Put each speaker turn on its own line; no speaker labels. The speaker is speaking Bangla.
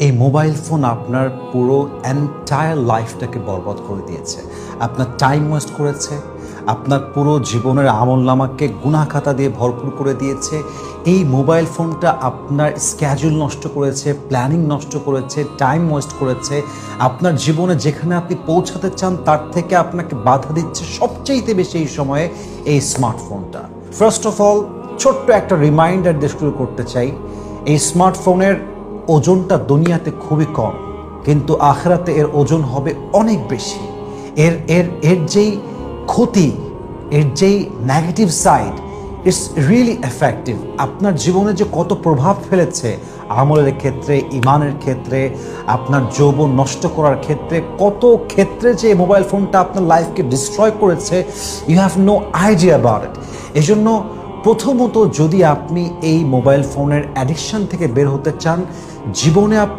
এই মোবাইল ফোন আপনার পুরো এন্টায়ার লাইফটাকে বরবাদ করে দিয়েছে। আপনার টাইম ওয়েস্ট করেছে, আপনার পুরো জীবনের আমলনামাকে গুনাহ খাতা দিয়ে ভরপুর করে দিয়েছে। এই মোবাইল ফোনটা আপনার স্ক্যাজুল নষ্ট করেছে, প্ল্যানিং নষ্ট করেছে, টাইম ওয়েস্ট করেছে। আপনার জীবনে যেখানে আপনি পৌঁছাতে চান তার থেকে আপনাকে বাধা দিচ্ছে সবচেয়ে বেশি এই সময়ে এই স্মার্টফোনটা। ফার্স্ট অফ অল ছোট্ট একটা রিমাইন্ডার দিয়ে শুরু করতে চাই, এই স্মার্টফোনের ওজনটা দুনিয়াতে খুবই কম, কিন্তু আখিরাতে এর ওজন হবে অনেক বেশি। এর এর এর যেই ক্ষতি, এর যেই negative side, it's really effective. আপনার জীবনে যে কত প্রভাব ফেলেছে আমলের ক্ষেত্রে, ইমানের ক্ষেত্রে, আপনার যৌবন নষ্ট করার ক্ষেত্রে, কত ক্ষেত্রে যে মোবাইল ফোনটা আপনার লাইফকে ডিস্ট্রয় করেছে, you have no idea about it. এজন্য প্রথমত যদি আপনি এই মোবাইল ফোনের অ্যাডিকশন থেকে বের হতে চান, জীবনে আপনি